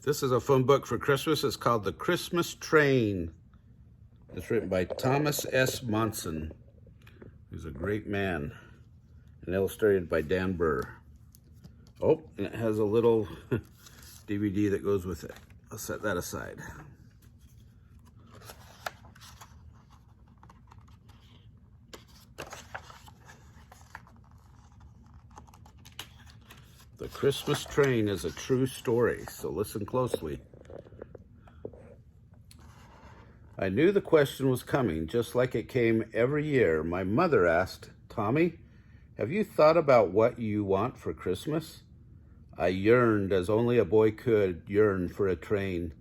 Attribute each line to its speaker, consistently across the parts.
Speaker 1: This is a fun book for Christmas. It's called The Christmas Train. It's written by Thomas S. Monson, who's a great man, and illustrated by Dan Burr. Oh, and it has a little DVD that goes with it. I'll set that aside. The Christmas Train is a true story, so listen closely. I knew the question was coming, just like it came every year. My mother asked, "Tommy, have you thought about what you want for Christmas?" I yearned as only a boy could yearn for a train.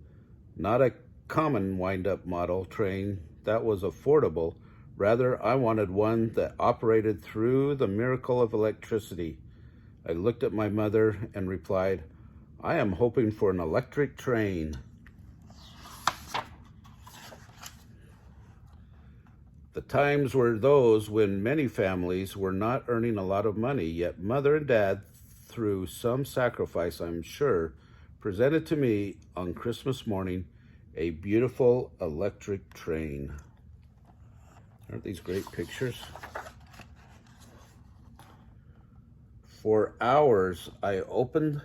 Speaker 1: Not a common wind-up model train that was affordable. Rather, I wanted one that operated through the miracle of electricity. I looked at my mother and replied, "I am hoping for an electric train." The times were those when many families were not earning a lot of money, yet Mother and Dad, through some sacrifice I'm sure, presented to me on Christmas morning a beautiful electric train. Aren't these great pictures? For hours, I operated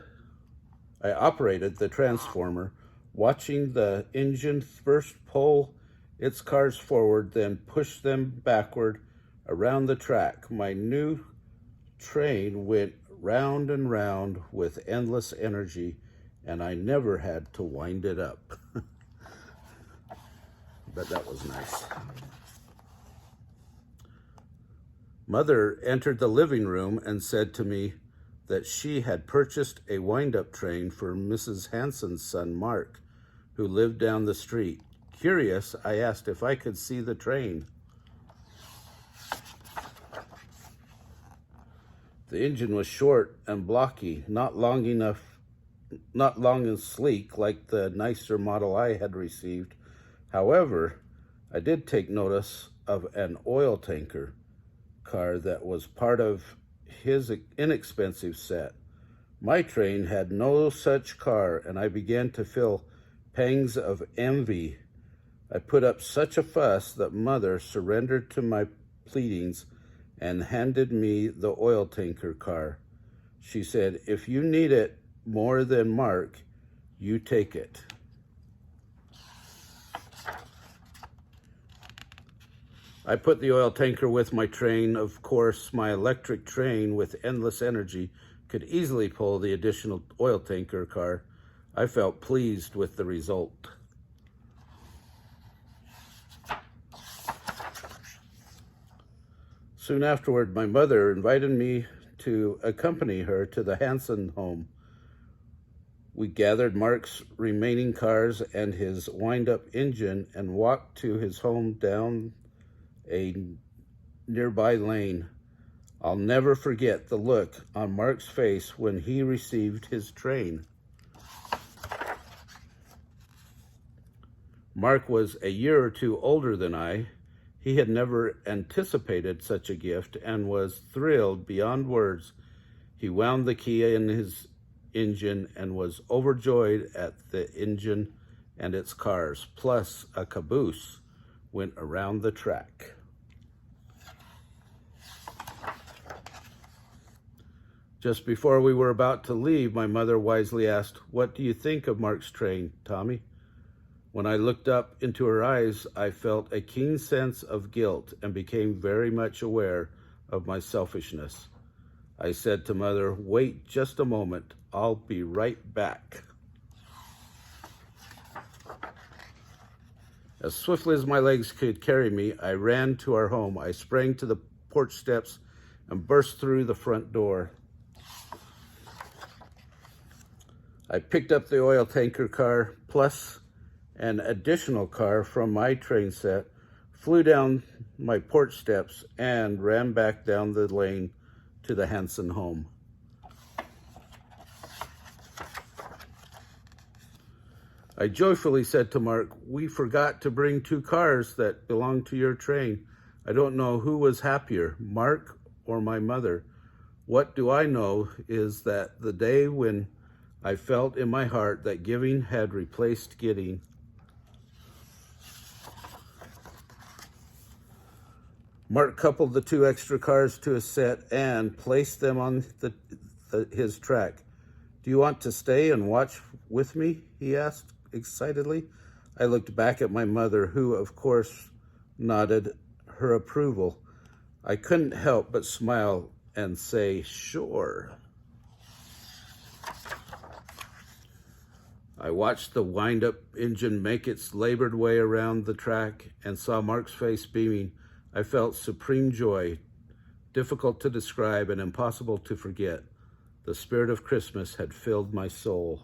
Speaker 1: the transformer, watching the engine first pull its cars forward, then push them backward around the track. My new train went round and round with endless energy, and I never had to wind it up. But that was nice. Mother entered the living room and said to me that she had purchased a wind-up train for Mrs. Hanson's son, Mark, who lived down the street. Curious, I asked if I could see the train. The engine was short and blocky, not long and sleek like the nicer model I had received. However, I did take notice of an oil tanker car that was part of his inexpensive set. My train had no such car, and I began to feel pangs of envy. I put up such a fuss that Mother surrendered to my pleadings and handed me the oil tanker car. She said, "If you need it more than Mark, you take it." I put the oil tanker with my train. Of course, my electric train with endless energy could easily pull the additional oil tanker car. I felt pleased with the result. Soon afterward, my mother invited me to accompany her to the Hanson home. We gathered Mark's remaining cars and his wind-up engine and walked to his home down a nearby lane. I'll never forget the look on Mark's face when he received his train. Mark was a year or two older than I. He had never anticipated such a gift and was thrilled beyond words. He wound the key in his engine and was overjoyed at the engine and its cars, plus a caboose went around the track. Just before we were about to leave, my mother wisely asked, "What do you think of Mark's train, Tommy?" When I looked up into her eyes, I felt a keen sense of guilt and became very much aware of my selfishness. I said to Mother, "Wait just a moment, I'll be right back." As swiftly as my legs could carry me, I ran to our home. I sprang to the porch steps and burst through the front door. I picked up the oil tanker car, plus an additional car from my train set, flew down my porch steps, and ran back down the lane to the Hanson home. I joyfully said to Mark, "We forgot to bring 2 cars that belong to your train. I don't know who was happier, Mark or my mother. What do I know is that the day when I felt in my heart that giving had replaced getting. Mark coupled the 2 extra cars to a set and placed them on his track. "Do you want to stay and watch with me?" he asked excitedly. I looked back at my mother, who, of course, nodded her approval. I couldn't help but smile and say, "Sure." I watched the wind-up engine make its labored way around the track and saw Mark's face beaming. I felt supreme joy, difficult to describe and impossible to forget. The spirit of Christmas had filled my soul.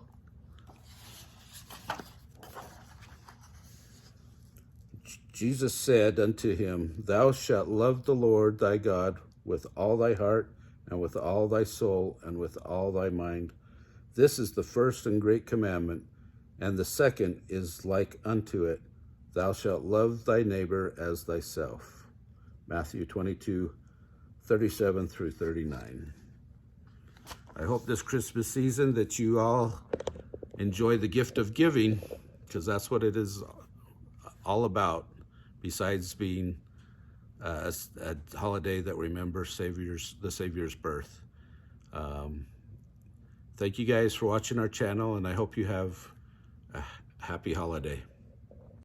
Speaker 1: Jesus said unto him, "Thou shalt love the Lord thy God with all thy heart, and with all thy soul, and with all thy mind. This is the first and great commandment, and the second is like unto it. Thou shalt love thy neighbor as thyself." Matthew 22:37 through 39. I hope this Christmas season that you all enjoy the gift of giving, because that's what it is all about, besides being a holiday that remembers the Savior's birth. Thank you guys for watching our channel, and I hope you have a happy holiday.